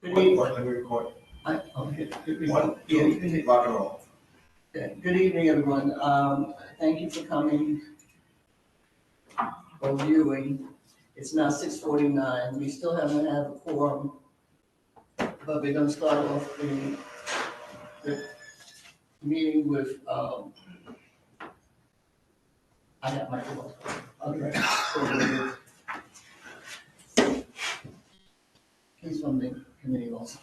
Good evening. Let me record. Okay. One, Good two, rock and roll. evening, everyone. Thank you for coming or viewing. It's now 6:49. We still haven't had a quorum, but we're gonna start off the meeting with, I got my quorum. Okay. Please from the committee also.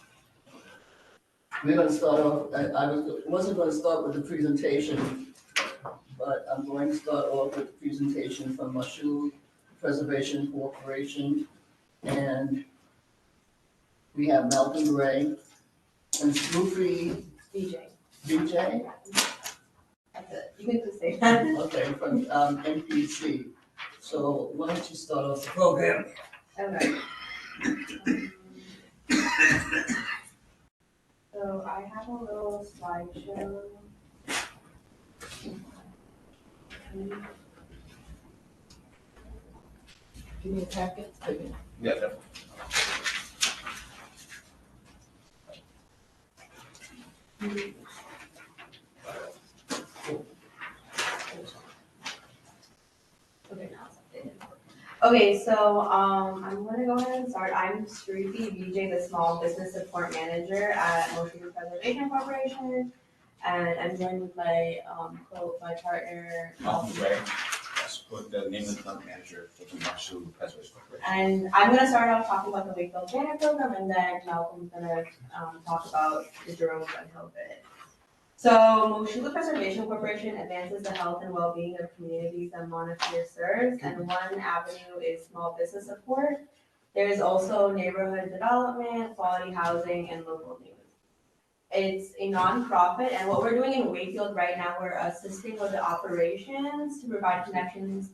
We're gonna start off, wasn't gonna start with the presentation, but I'm going to start off with the presentation from Mashu Preservation Corporation. And we have Malcolm Gray and Snoopy BJ. BJ, That's it. You can just say that. okay, from MPC. So why don't you start off the program? Okay. So I have a little slideshow. Give me a packet. Yeah, definitely. Okay, now it's updated. Okay, so I'm gonna go ahead and start. I'm Shruti BJ, the Small Business Support Manager at Motion Preservation Corporation. And I'm joined with my my partner. Malcolm Gray. That's what the name of the plant manager for the Marshall Preservation Corporation. And I'm gonna start off talking about the Wakefield Banner Program, and then Malcolm's gonna talk about the Jerome Glenhill bid. So, Moshulu Preservation Corporation advances the health and well-being of communities that Montefiore serves, and one avenue is small business support. There is also neighborhood development, quality housing, and local news. It's a nonprofit, and what we're doing in Wakefield right now, we're assisting with the operations to provide connections,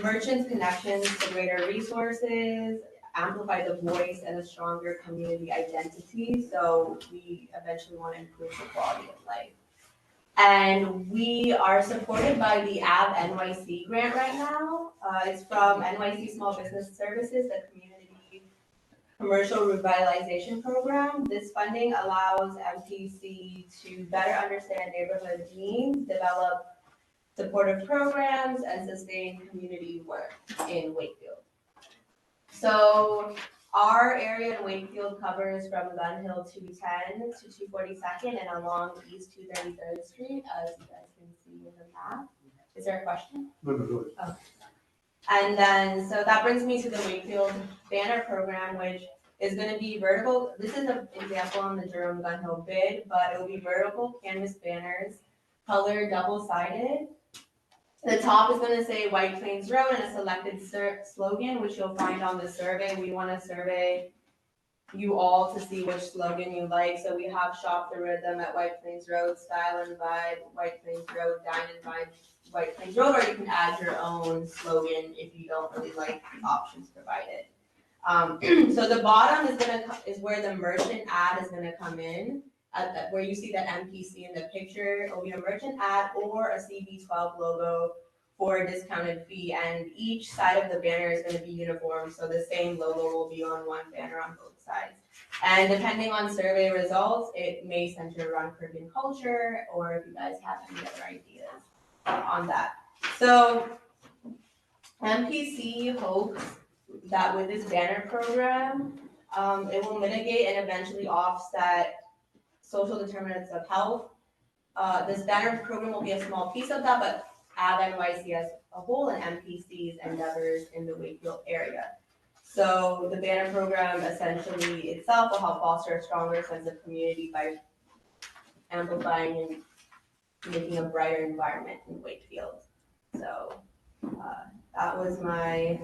merchants connections to greater resources, amplify the voice and a stronger community identity. So we eventually want to improve the quality of life. And we are supported by the AB NYC grant right now. It's from NYC Small Business Services, the Community Commercial Revitalization Program. This funding allows MPC to better understand neighborhood needs, develop supportive programs, and sustain community work in Wakefield. So our area in Wakefield covers from Gun Hill 210 to 242nd and along East 233rd Street, as you guys can see in the map. Is there a question? No, go ahead. Oh. And then, so that brings me to the Wakefield Banner Program, which is going to be vertical. This is an example on the Jerome Gun Hill bid, but it will be vertical canvas banners, color double-sided. The top is going to say White Plains Road and a selected slogan, which you'll find on the survey. We want to survey you all to see which slogan you like. So we have Shop the Rhythm at White Plains Road, Style and Vibe, White Plains Road, Dine and Vibe, White Plains Road, or you can add your own slogan if you don't really like the options provided. So the bottom is where the merchant ad is going to come in. Where you see that MPC in the picture, it'll be a merchant ad or a CB12 logo for a discounted fee, and each side of the banner is going to be uniform, so the same logo will be on one banner on both sides. And depending on survey results, it may center around Caribbean culture, or if you guys have any other ideas on that. So MPC hopes that with this banner program, it will mitigate and eventually offset social determinants of health. This banner program will be a small piece of that, but AB NYC as a whole and MPC's endeavors in the Wakefield area. So the banner program essentially itself will help foster a stronger sense of community by amplifying and making a brighter environment in Wakefield. So that was my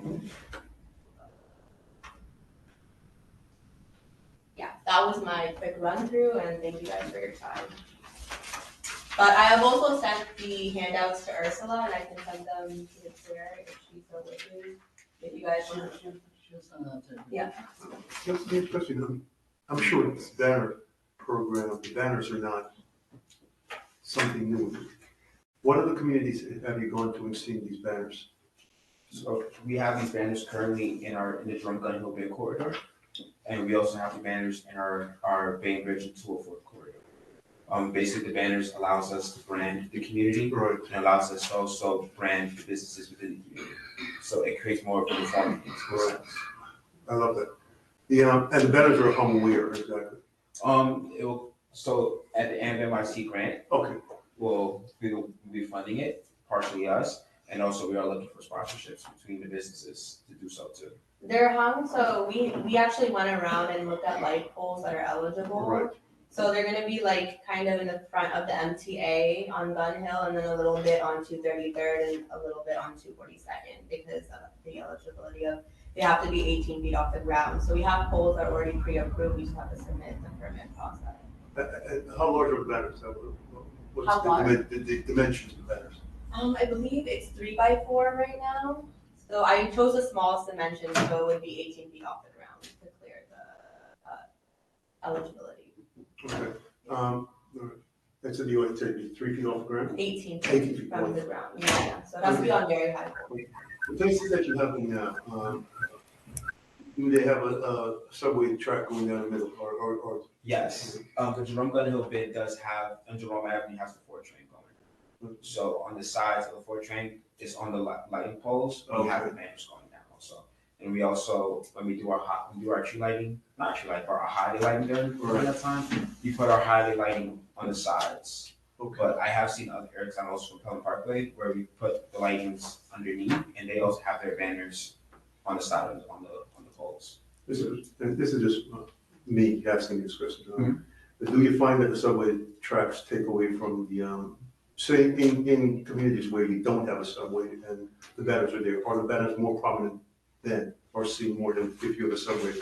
quick run through, and thank you guys for your time. But I have also sent the handouts to Ursula, and I can send them to the chair if she's so wishes. If you guys want to. Yeah. Just a question. I'm sure this banner program, the banners are not something new. What other communities have you gone to and seen these banners? So we have these banners currently in the Jerome Gun Hill bid corridor, And we also have the banners in our Bay Bridge and 204 corridor. Basically, the banners allows us to brand the community Right. and allows us to also brand the businesses within the community. So it creates more of a uniformity. Right. I love that. And the banners are home where exactly? It will, so at the end of NYC grant, Okay, we'll be funding it, partially us, and also we are looking for sponsorships between the businesses to do so too. They're hung, so we actually went around and looked at light poles that are eligible. Right. So they're gonna be like kind of in the front of the MTA on Gun Hill and then a little bit on 233rd and a little bit on 242nd because of the eligibility of, they have to be 18 feet off the ground. So we have poles that are already pre-approved, we just have to submit the permit process. and how large are the banners? What's How large? the dimensions of the banners? I believe it's 3x4 right now. So I chose the smallest dimension, so it would be 18 feet off the ground to clear the eligibility. Okay, all right. And so you want to take 3 feet off the ground? 18 18 feet feet. from the ground, yeah, so it has to be on very high poles. The places that you have them now, do they have a subway track going down the middle or? Yes, the Jerome Glen Hill bid does have, on Jerome Avenue has the 4 train going. So on the sides of the 4 train, it's on the lighting poles, we have the banners going down also. And we also, when we do our tree lighting, not tree lighting, but our holiday lighting during that time, we put our holiday lighting on the sides. Okay. But I have seen other areas, I'm also from Pelham Parkway, where we put the lightings underneath, and they also have their banners on the side of on the poles. This is just me asking this question. But do you find that the subway tracks take away from the, say in communities where you don't have a subway and the banners are there, are the banners more prominent then, or seen more than if you have a subway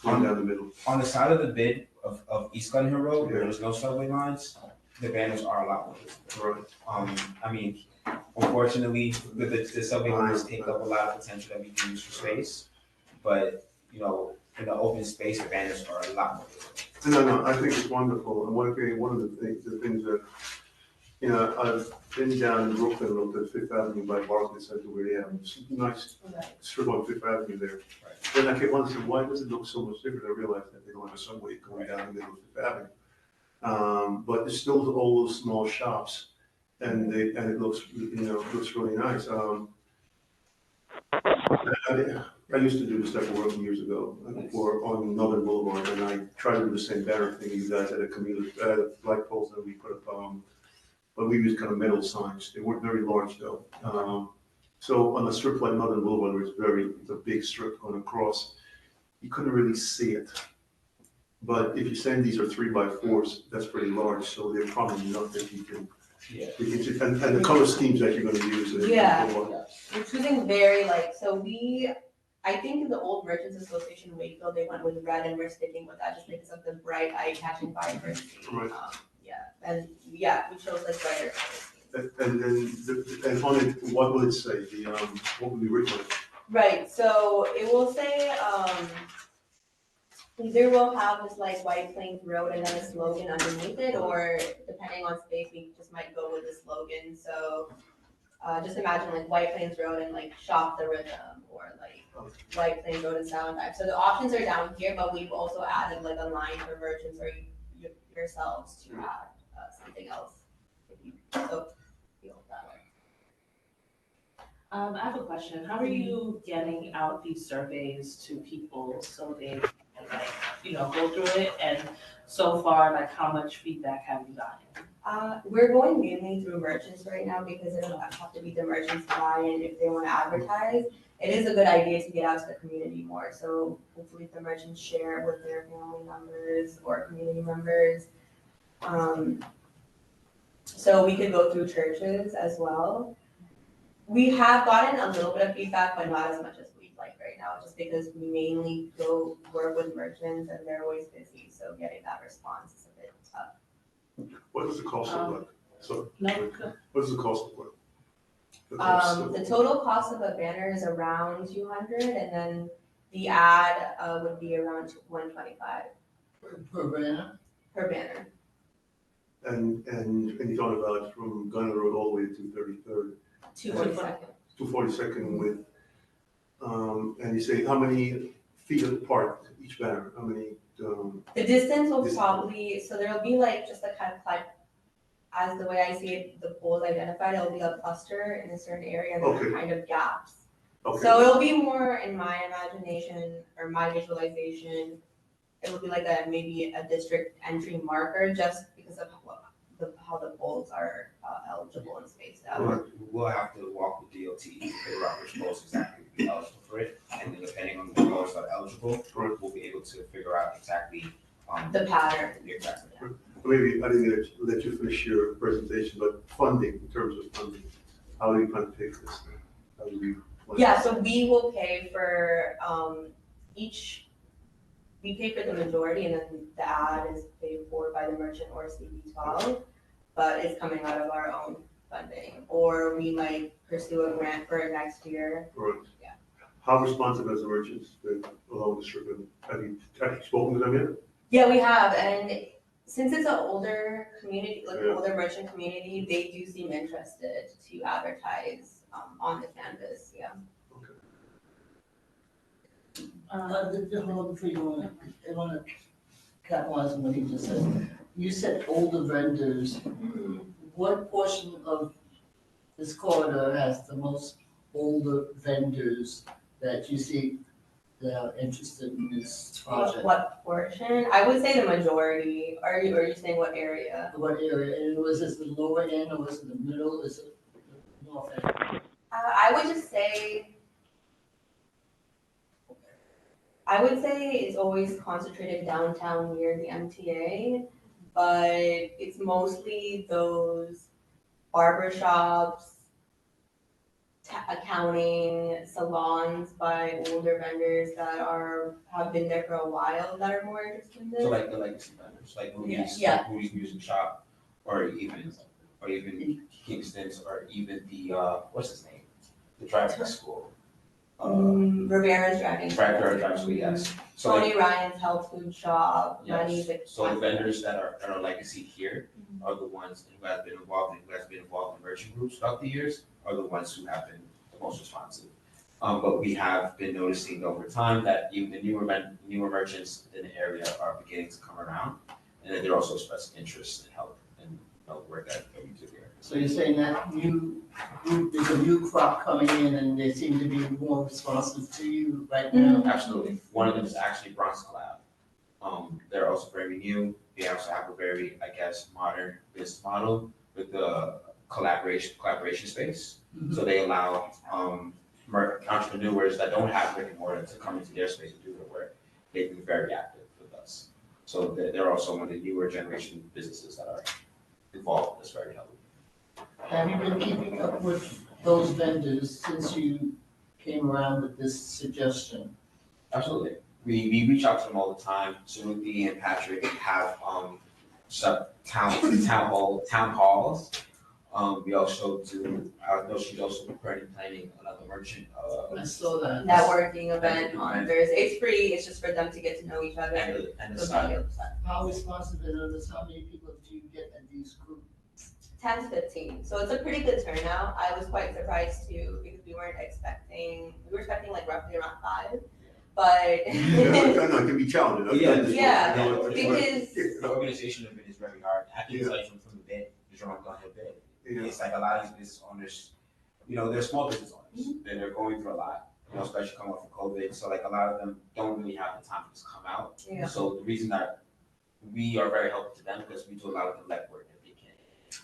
going down the middle? On the side of the bid of East Gun Hill Road, where there's no subway lines, the banners are a lot more visible. Right. I mean, unfortunately, the subway lines take up a lot of potential that we can use for space, but, you know, in the open space, the banners are a lot more visible. No, I think it's wonderful, and one of the things that, you know, I've been down in Brooklyn, looked at Fifth Avenue by Barclays Center, where they have a nice strip on Fifth Avenue there. Right. Then I kept wondering, why does it look so much different? I realized that they don't have a subway going down the middle of Fifth Avenue. But there's still all those small shops, and it looks, you know, looks really nice. I used to do this type of work years ago, on Northern Boulevard, and I tried to do the same banner thing you guys had a community, light poles that we put up, but we used kind of metal signs. They weren't very large though. So on a strip like Northern Boulevard, where it's a big strip going across, you couldn't really see it. But if you're saying these are 3x4s, that's pretty large, so they're probably enough that you can, and the color schemes that you're gonna use. Yeah. We're choosing very so I think in the old Merchants Association in Wakefield, they went with red and we're sticking with that just because of the bright eye-catching vibrancy. Right. We chose brighter colors. And then, and on it, what will it say? What will be written on it? Right, so it will say, either we'll have this White Plains Road and then a slogan underneath it, or depending on space, we just might go with the slogan. So just imagine White Plains Road and Shop the Rhythm, or White Plains Road and Sound Dive. So the options are down here, but we've also added a line for merchants or yourselves to add something else. So feel that way. I have a question. How are you getting out these surveys to people so they can go through it? And so far, how much feedback have you gotten? We're going mainly through merchants right now because it'll have to be the merchants' buy-in if they want to advertise. It is a good idea to get out to the community more. So hopefully the merchants share with their family members or community members. So we could go through churches as well. We have gotten a little bit of feedback, but not as much as we'd like right now, just because we mainly go work with merchants and they're always busy. So getting that response is a bit tough. What does the cost look like? So, No. what does the cost look like? The total cost of a banner is around 200, and then the ad would be around 125 Per banner? per banner. And you thought about from Gunner Road all the way to 33rd, 242nd. to 42nd with, and you say how many feet apart each banner? How many, The distance will Distance. probably, so there'll be like just a kind of like, as the way I see it, the poles identified, it'll be a cluster in a certain area and then Okay. kind of gaps. okay, So it'll be more in my imagination or my visualization, it will be like maybe a district entry marker just because of how the poles are eligible and spaced out. We'll have to walk with DOT to figure out which poles exactly would be eligible for it, and then depending on the poles that are eligible, we'll be able to figure out exactly, The pattern. exactly. maybe I didn't let you finish your presentation, but funding, in terms of funding, how do you plan to pay for this? How do we? Yeah, so we will pay for we pay for the majority and then the ad is paid for by the merchant or CB12, but it's coming out of our own funding. Or we might pursue a grant for next year. Right. Yeah. How responsive has the merchants been along the strip? Have you spoken to them yet? Yeah, we have, and since it's an older community, like an Yeah. older merchant community, they do seem interested to advertise on the canvas, yeah. Hold on before you go on, I wanna capitalize on what he just said. You said older vendors. What portion of this corridor has the most older vendors that you see that are interested in this project? What portion? I would say the majority. Are you saying what area? What area, and was this the lower end, or was it the middle, is it the north end? I would just say, it's always concentrated downtown near the MTA, but it's mostly those barber shops, accounting, salons by older vendors that have been there for a while that are more interested in this. So like the legacy vendors, like Moody's, Yeah. Moody's Music Shop, or even Kingston's, or even the, what's his name? The driving school. Rivera's driving. Driving school, yes. So like, Tony Ryan's health food shop, Money's. yes, so the vendors that are legacy here are the ones who have been involved in merchant groups throughout the years, are the ones who have been the most responsive. But we have been noticing over time that even the newer merchants in the area are beginning to come around, and that they're also expressing interest and help and work that we do here. So you're saying that there's a new crop coming in and they seem to be more responsive to you right now? Absolutely. One of them is actually Bronx Collab. They're also very new. They also have a very, I guess, modern business model with the collaboration space. Mhm. So they allow entrepreneurs that don't have brick and mortar to come into their space and do their work. They've been very active with us. So they're also one of the newer generation businesses that are involved in this very heavily. Have you been keeping up with those vendors since you came around with this suggestion? Absolutely. We reach out to them all the time. Sunuthi and Patrick have some town halls. We also do, I know she's also preparing and planning another merchant, I saw that. Networking event on Event. Thursday. It's free, it's just for them to get to know each other. and the So side. the other side. How responsive are this? How many people do you get at these groups? 10 to 15, so it's a pretty good turnout. I was quite surprised too, because we were expecting like roughly around 5, but. Yeah, no, it can be challenging. Yeah, because- The organization of it is very hard. I can tell you from the bit, the drawing downhill bit. It's like a lot of these business owners, they're small business owners, and they're going through a lot, especially coming off of COVID. So like a lot of them don't really have the time to just come out. Yeah. So the reason that we are very helpful to them because we do a lot of the legwork that they can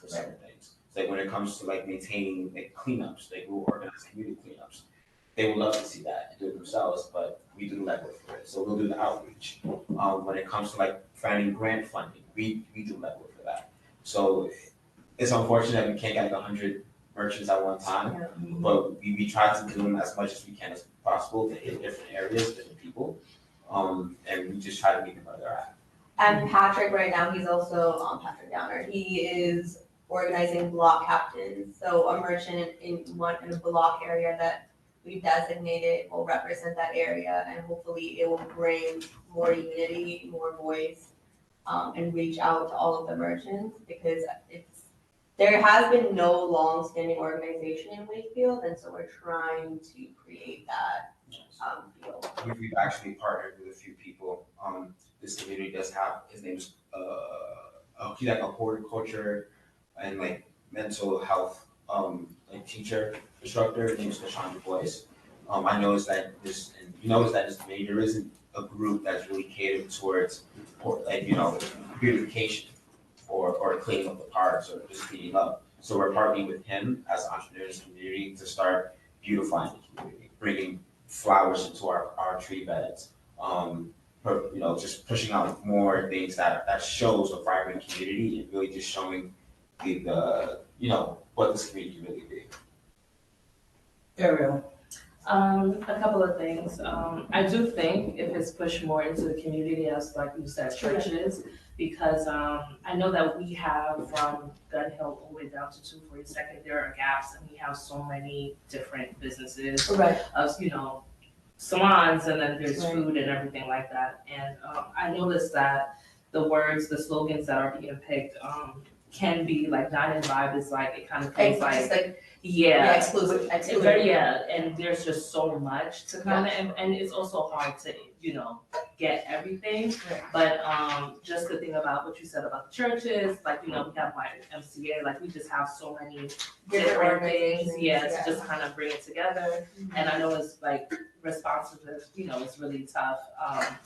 for certain things. It's like when it comes to like maintaining like cleanups, like we'll organize community cleanups. They would love to see that and do it themselves, but we do the legwork for it. So we'll do the outreach. When it comes to like finding grant funding, we do legwork for that. So it's unfortunate we can't get like 100 merchants at one time, Yeah. but we try to do them as much as we can as possible to hit different areas, different people. And we just try to meet them where they're at. And Patrick right now, he's also, Patrick Downer, he is organizing block captains. So a merchant in a block area that we've designated will represent that area, and hopefully it will bring more unity, more voice, and reach out to all of the merchants, because there has been no long-standing organization in Wakefield, and so we're trying to create that feel. We've actually partnered with a few people this community does have, his name's, he's like a horticulture and like mental health, like teacher, instructor, his name's Deshaun Du Bois. I noticed that this, and you notice that this community, there isn't a group that's really catered towards, or like, beautification or cleaning up the parks or just cleaning up. So we're partnering with him as entrepreneurs community to start beautifying the community, bringing flowers into our tree beds, just pushing out more things that shows a vibrant community and really just showing the what this community can really be. Ariel. A couple of things. I do think if it's pushed more into the community, as like you said, churches, because I know that we have from Gun Hill all the way down to 242nd, there are gaps, and we have so many different businesses Right. of, salons, and then there's Right. food and everything like that. And I noticed that the slogans that are being picked, can be like dine and vibe is like, it kind of feels like, yeah. Exclusive. Yeah, and there's just so much to kind of, and it's also hard to, get everything. Right. But just the thing about what you said about the churches, like, we have like MCA, like we just have so many different things, to just kind of bring it together. And I know it's like responsiveness, it's really tough.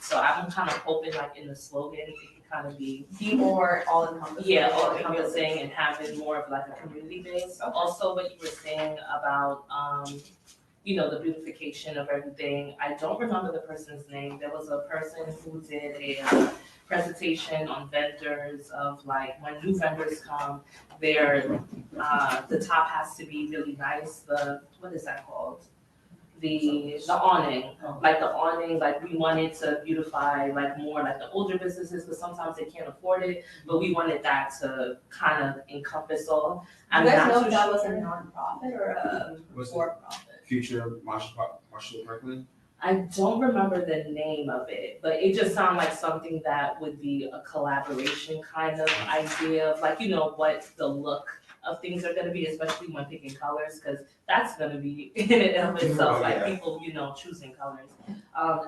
So I'm kind of hoping like in the slogan, it can kind of be more all encompassing. yeah, all encompassing and having more of like a community base. Okay. Also, what you were saying about, the beautification of everything. I don't remember the person's name. There was a person who did a presentation on vendors of like when new vendors come, the top has to be really nice. What is that called? The awning, like we wanted to beautify like more like the older businesses, but sometimes they can't afford it, but we wanted that to kind of encompass all. Do you guys know if that was a nonprofit or a Was it for-profit? Future Marshall Parkland? I don't remember the name of it, but it just sounded like something that would be a collaboration kind of idea of like, what the look of things are gonna be, especially when picking colors, because that's gonna be in and of itself, like people, choosing colors.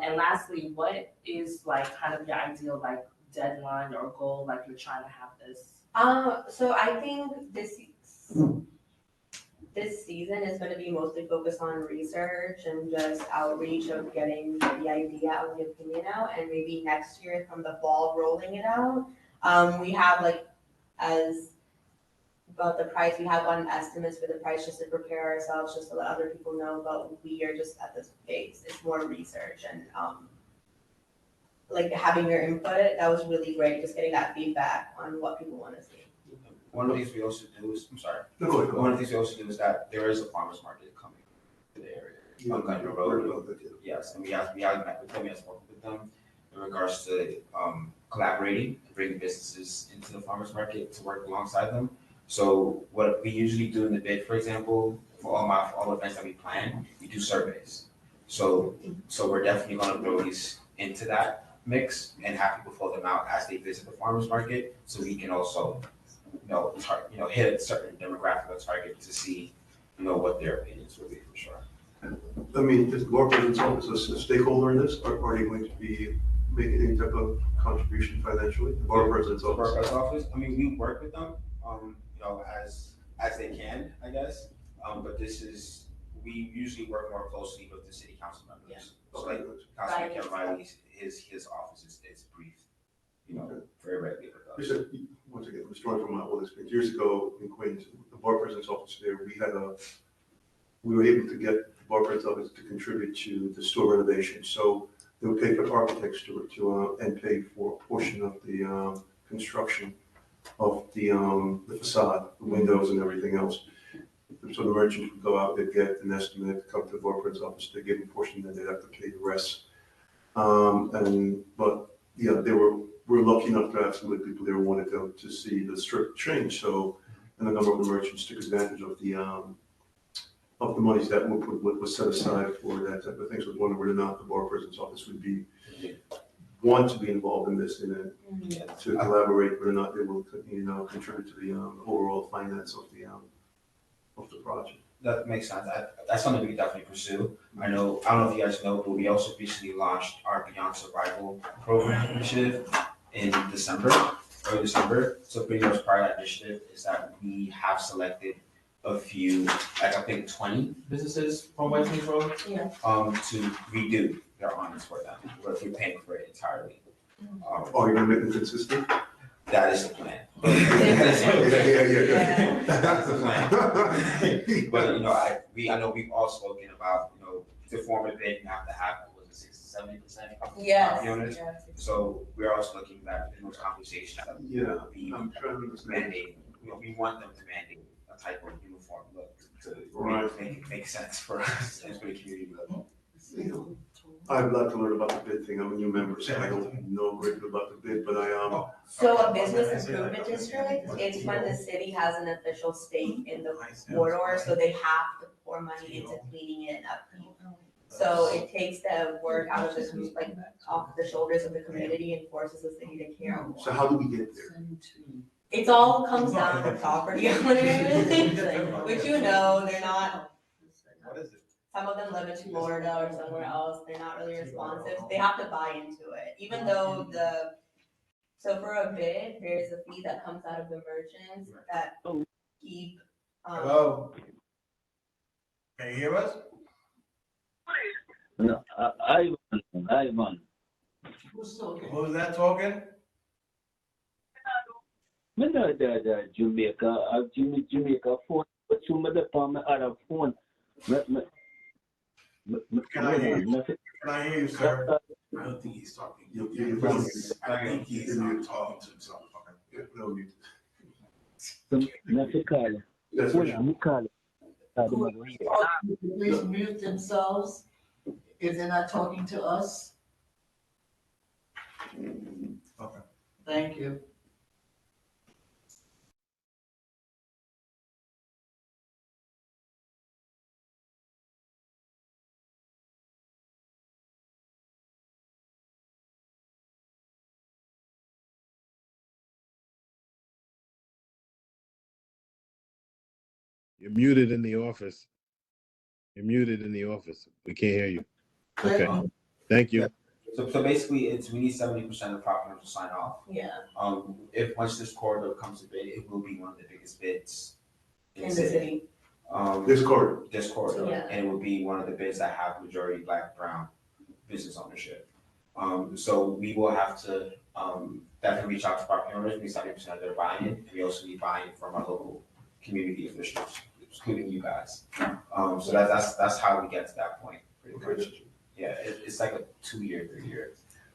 And lastly, what is like kind of your ideal like deadline or goal, like you're trying to have this? So I think this season is gonna be mostly focused on research and just outreach of getting the idea out, the opinion out, and maybe next year from the fall rolling it out. We have about the price, we have gotten estimates for the price just to prepare ourselves, just to let other people know, but we are just at this phase. It's more research and like having your input, that was really great, just getting that feedback on what people want to see. One of the things we also do is, I'm sorry. No, go ahead. One of the things we also do is that there is a farmer's market coming to the area on Gun Hill Road. Yes, and we have met with them, we have spoken with them in regards to collaborating and bringing businesses into the farmer's market to work alongside them. So what we usually do in the bid, for example, for all events that we plan, we do surveys. So we're definitely gonna throw these into that mix and have people fill them out as they visit the farmer's market, so we can also hit a certain demographic or target to see, what their opinions would be for sure. I mean, is the board president's office a stakeholder in this? Are they going to be making any type of contribution financially? The board president's The office? board office, I mean, we work with them, as they can, I guess. But we usually work more closely with the city council members. So like Councilman Kevin Riley, his office is briefed, very regularly with us. Once again, we're drawing from my old experience. Years ago in Queens, the board president's office there, we were able to get the board president's office to contribute to the store renovation. So they would pay for architects and pay for a portion of the construction of the facade, the windows and everything else. So the merchants would go out, they'd get an estimate, come to the board president's office, they give a portion, then they'd have to pay the rest. We're lucky enough to have some good people there who wanted to see the strip change. So, and a number of the merchants took advantage of the monies that was set aside for that type of thing. So I was wondering whether or not the board president's office would want to be involved in this and to collaborate, whether or not they will, contribute to the overall finance of the project. that makes sense. That's something we could definitely pursue. I don't know if you guys know, but we also recently launched our Beyond Survival program initiative in early December. So pretty much part of that initiative is that we have selected a few, like I think 20 businesses from White Plains Road. Yeah. To redo their awnings for them. We're paying for it entirely. Oh, you're gonna make it consistent? That is the plan. Yeah. That's the plan. But I know we've all spoken about, to form a bid, you have to have, what was it, 60-70% property owners? Yes. So we're also looking at those conversations that Yeah, we I'm trying to understand. mandate, we want them to mandate a type of uniform look to Right. make it make sense for us and for the community. I'd love to learn about the bid thing. I'm a new member, so I don't know a great deal about the bid, but So a business improvement district, it's when the city has an official stake in the corridor, so they have to pour money into cleaning it up. So it takes the work out of off the shoulders of the community and forces the city to care more. so how do we get there? It's all comes down to the property owners, which they're not, What is it? some of them live in Florida or somewhere else, they're not really responsive, they have to buy into it, even though so for a bid, there's a fee that comes out of the merchants that keep, Hello? Can you hear us? No, Ivan. Who's talking? Who's that talking? Me know the Jamaica, Jamaica phone, but some of the palm other phone. Can I hear you? Can I hear you, sir? I don't think he's talking. I think he's not talking to himself. Okay. No, you- That's what Please mute themselves if they're not talking to us. Okay. Thank you. You're muted in the office. You're muted in the office. We can't hear you. Click Okay. on- Thank you. So basically, we need 70% of the property owners to sign off. yeah, If once this corridor comes to bid, it will be one of the biggest bids in the city. This corridor. This corridor, Yeah. and it will be one of the bids that have majority Black, brown business ownership. So we will have to definitely reach out to property owners, we need 70% of their buy-in, and we also need buy-in from our local community officials, including you guys. So that's how we get to that point, pretty much. Yeah, it's like a 2-year, 3-year.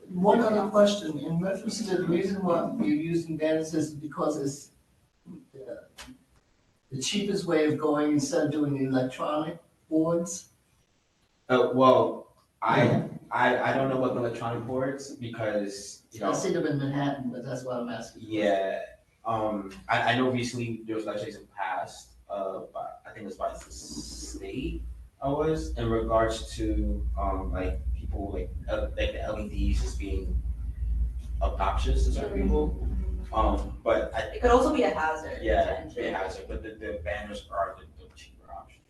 One other question, in reference to the reason why you're using banners is because it's the cheapest way of going instead of doing the electronic boards. Well, I don't know about the electronic boards because, I see them in Manhattan, but that's why I'm asking. yeah, I know recently there was legislation passed, but I think it was by the state, in regards to, like, people, like the LEDs just being obnoxious to certain people. But It could also be a hazard. yeah, potentially. it has it, but the banners are the cheaper option.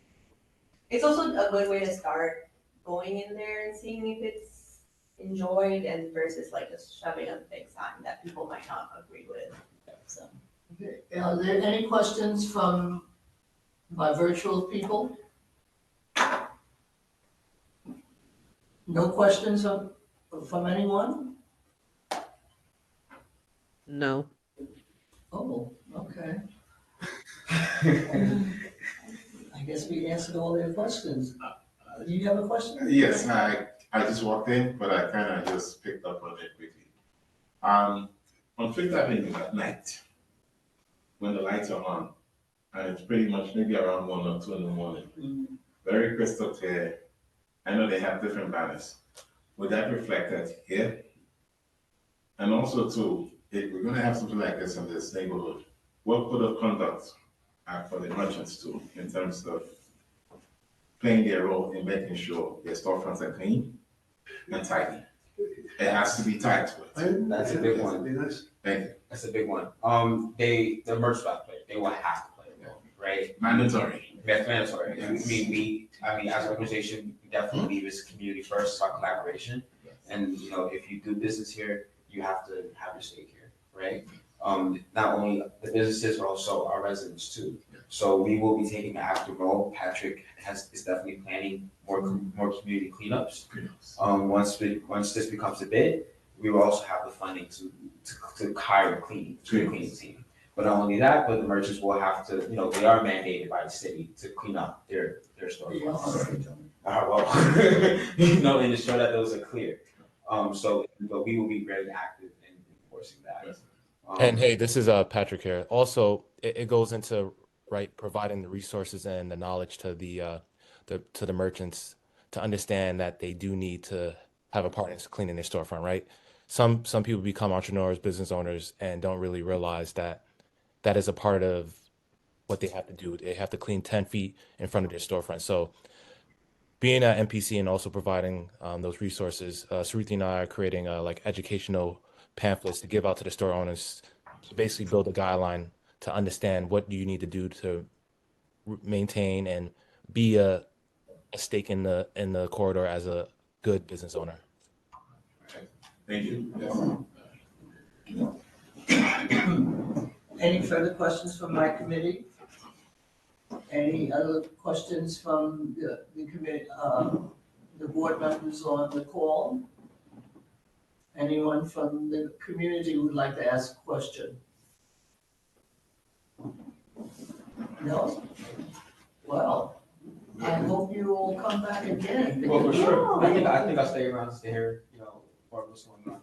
It's also a good way to start going in there and seeing if it's enjoyed and versus like just shoving a big sign that people might not agree with, so. Okay, are there any questions from my virtual people? No questions from anyone? No. Oh, okay. I guess we answered all their questions. Do you have a question? Yes, I just walked in, but I kind of just picked up on it quickly. On Fifth Avenue at night, when the lights are on, and it's pretty much maybe around 1 or 2 in the morning, very crystal clear. I know they have different banners. Would that reflect that here? And also too, if we're gonna have something like this in this neighborhood, what code of conduct for the merchants too, in terms of playing their role in making sure their storefronts are clean and tidy? It has to be tied to it. That's a big one. Thank you. That's a big one. The merch spot player, they will have to play a role, right? Mandatory. That's mandatory. I mean, as an organization, we definitely believe it's community first, it's about collaboration. And, you know, if you do business here, you have to have your stake here, right? Not only the businesses, but also our residents too. So we will be taking an active role. Patrick is definitely planning more community cleanups. Once this becomes a bid, we will also have the funding to hire a cleaning team. But not only that, but the merchants will have to, you know, they are mandated by the city to clean up their storefronts. Well, you know, and ensure that those are clear. But we will be very active in enforcing that. And hey, this is Patrick here. Also, it goes into providing the resources and the knowledge to the merchants to understand that they do need to have a partner cleaning their storefront, right? Some people become entrepreneurs, business owners, and don't really realize that that is a part of what they have to do. They have to clean 10 feet in front of their storefront. So being at MPC and also providing those resources, Saruthi and I are creating like educational pamphlets to give out to the store owners to basically build a guideline to understand what you need to do to maintain and be a stake in the corridor as a good business owner. Thank you. Any further questions from my committee? Any other questions from the committee, the board members on the call? Anyone from the community who would like to ask a question? No? Well, I hope you all come back again. Well, for sure. Yeah. I think I'll stay around to hear, you know, what's going on.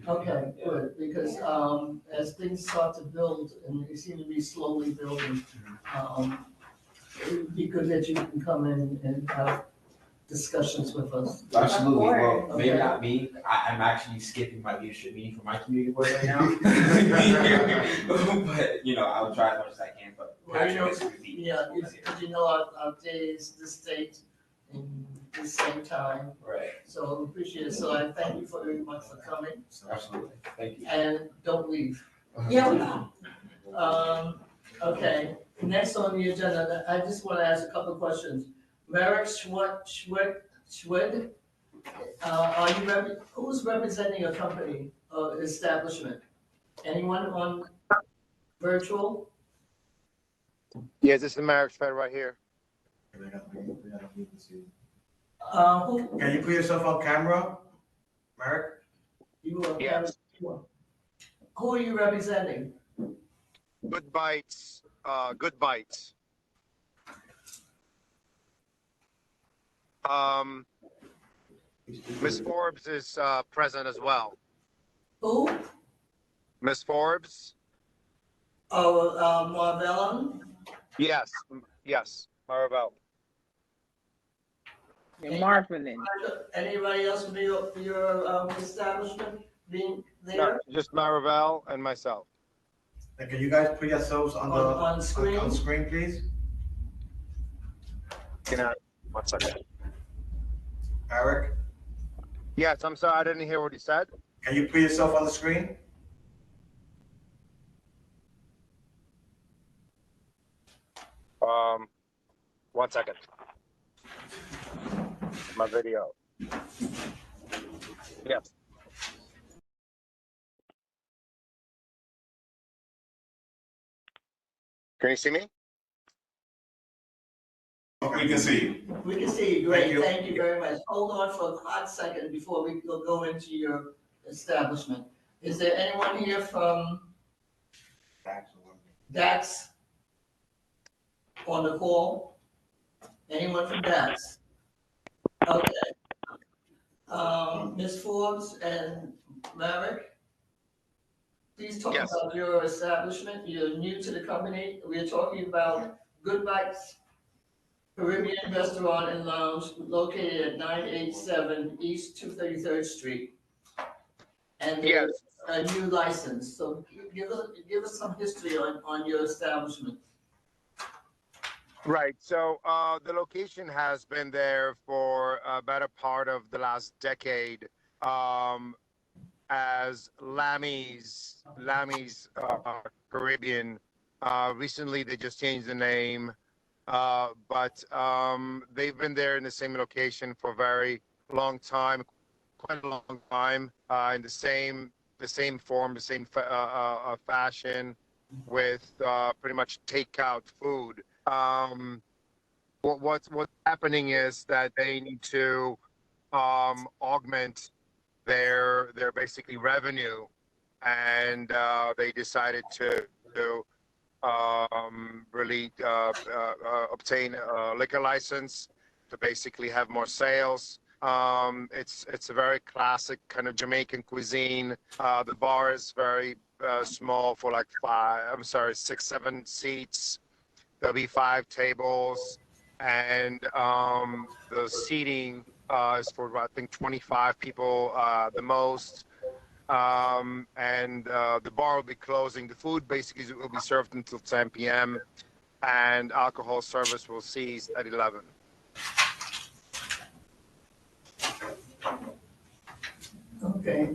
Okay, good, because as things start to build, and they seem to be slowly building, it would be good that you can come in and have discussions with us. Absolutely. Well, maybe Okay. not me. I'm actually skipping my leadership meeting for my community board right now. But, you know, I'll try as much as I can, but Well, you know, Patrick is really. yeah, because you know, our days, this date, in the same time, Right, so I appreciate it, so I thank you very much for coming, absolutely. Thank you. and don't leave. Yeah, we know. Okay, next on the agenda, I just want to ask a couple of questions. Merrick Schwed, are you who's representing a company or establishment? Anyone on virtual? Yes, this is Marek Fed right here. Who, Can you put yourself on camera, Mark? you are? Yes. Who are you representing? Good Bites. Good Bites. Miss Forbes is present as well. Who? Miss Forbes? Oh, Marvellum? Yes. Yes. Maribel. Marvin. Anybody else from your establishment being No, there? just Maribel and myself. And can you guys put yourselves on On screen? on screen, please? Can I? 1 second. Eric, Yes, I'm sorry, I didn't hear what he said. can you put yourself on the screen? Um, 1 second. My video. Yes. Can you see me? We can see you. We can see you, great, Thank you. thank you very much. Hold on for a hot second before we go into your establishment. Is there anyone here from DAX on the call? Anyone from DAX? Okay. Ms. Forbes and Marek, please talk Yes. about your establishment. You're new to the company. We're talking about Good Bites Caribbean Restaurant and Lounge located at 987 East 233rd Street. And Yes. there's a new license, so give us some history on your establishment. Right. So the location has been there for a better part of the last decade as Lammy's Caribbean. Recently, they just changed the name But they've been there in the same location for a very long time, quite a long time, in the same form, the same fashion, with pretty much takeout food. What's happening is that they need to augment their basically revenue, and they decided to really obtain a liquor license to basically have more sales. It's a very classic kind of Jamaican cuisine. The bar is very small for like six, 7 seats. There'll be 5 tables, and the seating is for I think 25 people the most. And the bar will be closing. The food basically will be served until 10 p.m. and alcohol service will cease at 11. Okay.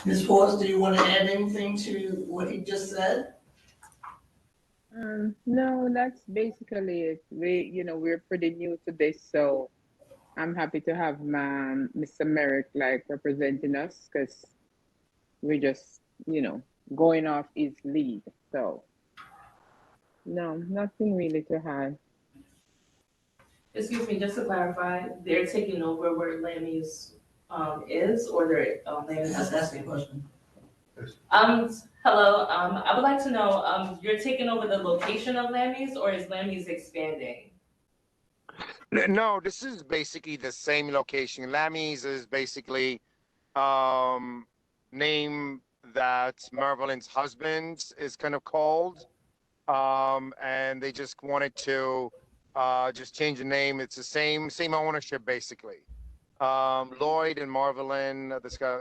Ms. Forrest, do you want to add anything to what he just said? No, that's basically it. We're pretty new to this, so I'm happy to have Mr. Merrick like representing us because we're just, going off his lead. So no, nothing really to add. Excuse me, just to clarify, they're taking over where Lammy's is, or they're Lammy's That's is the expanding? question. Hello. I would like to know, you're taking over the location of Lammy's, or is Lammy's expanding? No, this is basically the same location. Lammy's is basically name that Marvelin's husband is kind of called. And they just wanted to just change the name. It's the same ownership basically. Lloyd and Marvelin, this guy,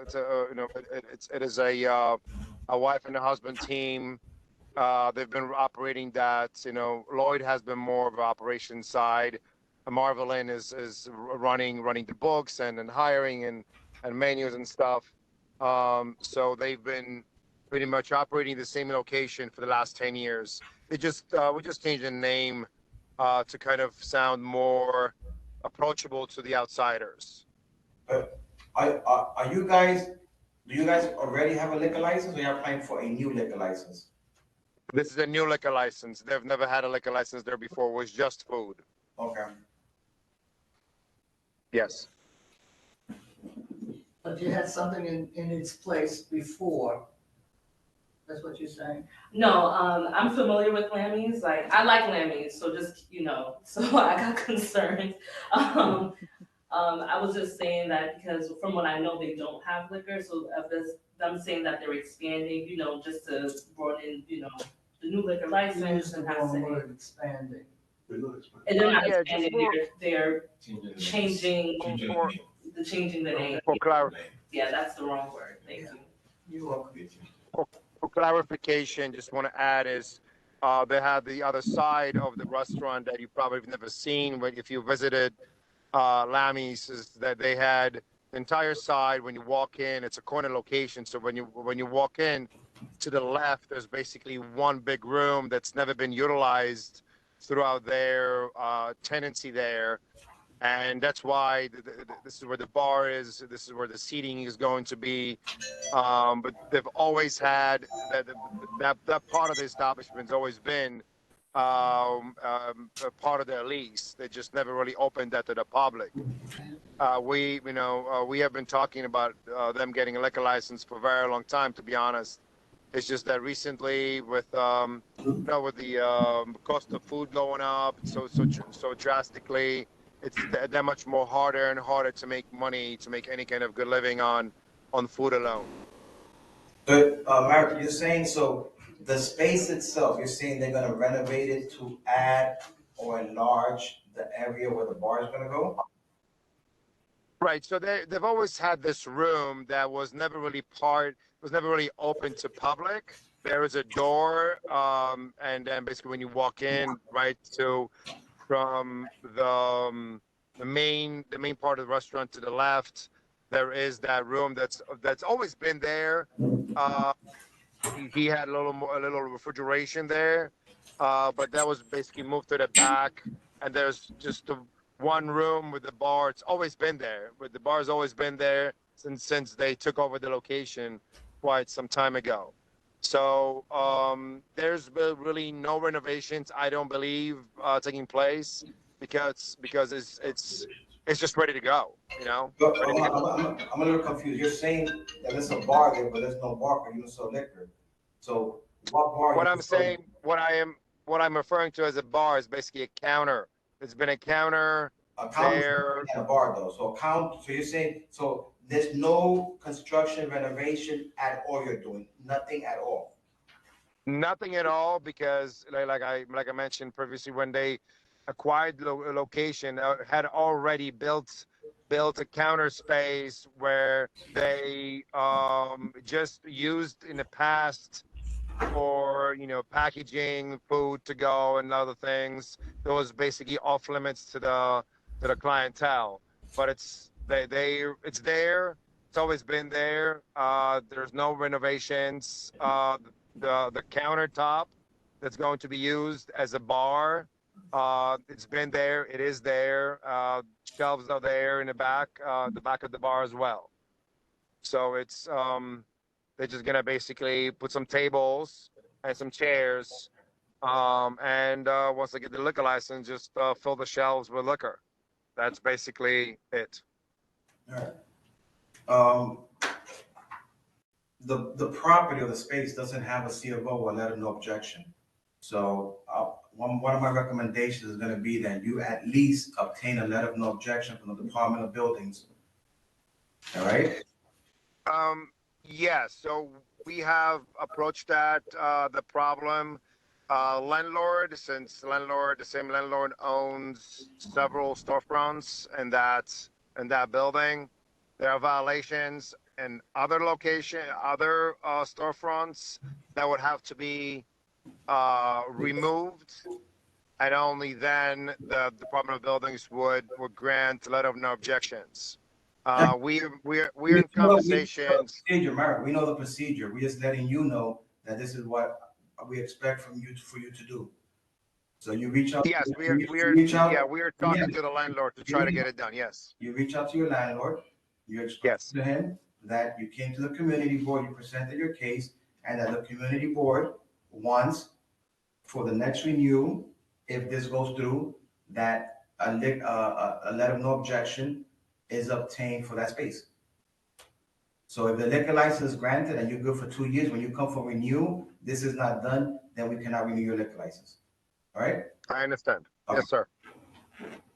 it is a wife and a husband team. They've been operating that. Lloyd has been more of an operations side. Marvelin is running the books and hiring and menus and stuff. So they've been pretty much operating the same location for the last 10 years. We just changed the name to kind of sound more approachable to the outsiders. Are you guys? Do you guys already have a liquor license, or you're applying for a new liquor license? This is a new liquor license. They've never had a liquor license there before. It was just food. Okay. Yes. But you had something in its place before. That's what you're saying? No, I'm familiar with Lammy's. Like, I like Lammy's, so just, so I got concerned. I was just saying that because from what I know, they don't have liquor, so if it's them saying that they're expanding, just to broaden, the new liquor You used license the and have wrong say. word, expanding. And they're not Yeah, expanding, they're changing the name. For Yeah, that's the wrong word. Thank you. You're welcome. For clarification, just want to add is they had the other side of the restaurant that you probably have never seen when if you visited Lammy's, is that they had the entire side. When you walk in, it's a corner location. So when you walk in to the left, there's basically one big room that's never been utilized throughout their tenancy there. And that's why this is where the bar is. This is where the seating is going to be. But they've always had that part of the establishment's always been a part of their lease. They just never really opened that to the public. We have been talking about them getting a liquor license for a very long time, to be honest. It's just that recently, with with the cost of food going up so drastically, it's that much more harder and harder to make money, to make any kind of good living on food alone. But Mark, you're saying so the space itself, you're saying they're gonna renovate it to add or enlarge the area where the bar is gonna go? Right. So they've always had this room that was never really open to public. There is a door, and then basically when you walk in, right, from the main part of the restaurant to the left, there is that room that's always been there. he had a little refrigeration there, but that was basically moved to the back, and there's just the one room with the bar. It's always been there, but the bar's always been there since they took over the location quite some time ago. So there's been really no renovations, I don't believe, taking place because it's just ready to go, you know? But Ready to go. I'm a little confused. You're saying that there's a bar there, but there's no bar for you to sell liquor. So what bar? What you I'm saying, what I'm referring to as a bar is basically a counter. It's been a counter A counter there. and a bar though. So you're saying so there's no construction renovation at all you're doing, nothing at all. Nothing at all because like I mentioned previously, when they acquired the location, had already built a counter space where they just used in the past for packaging food to go and other things. That was basically off limits to the clientele. But it's there. It's always been there. There's no renovations. The countertop that's going to be used as a bar. It's been there. It is there. Shelves are there in the back of the bar as well. So it's they're just gonna basically put some tables and some chairs, and once they get the liquor license, just fill the shelves with liquor. That's basically it. All right. Um, the property or the space doesn't have a C of O or letter of no objection. So one of my recommendations is going to be that you at least obtain a letter of no objection from the Department of Buildings. All right. Yes. So we have approached the problem. The same landlord owns several storefronts in that building. There are violations in other storefronts that would have to be removed, and only then the Department of Buildings would grant a letter of no objections. We're in conversations. We know the procedure. We're just letting you know that this is what we expect from you for you to do. So you reach out. Yes, we are talking to the landlord to try to get it done. Yes. You reach out to your landlord. You explain to him that you came to the community board, you presented your case, and that the community board wants for the next renew, if this goes through, that a letter of no objection is obtained for that space. So if the liquor license is granted and you're good for 2 years, when you come for renew, this is not done, then we cannot renew your liquor license. All right? I understand. Okay. Yes, sir.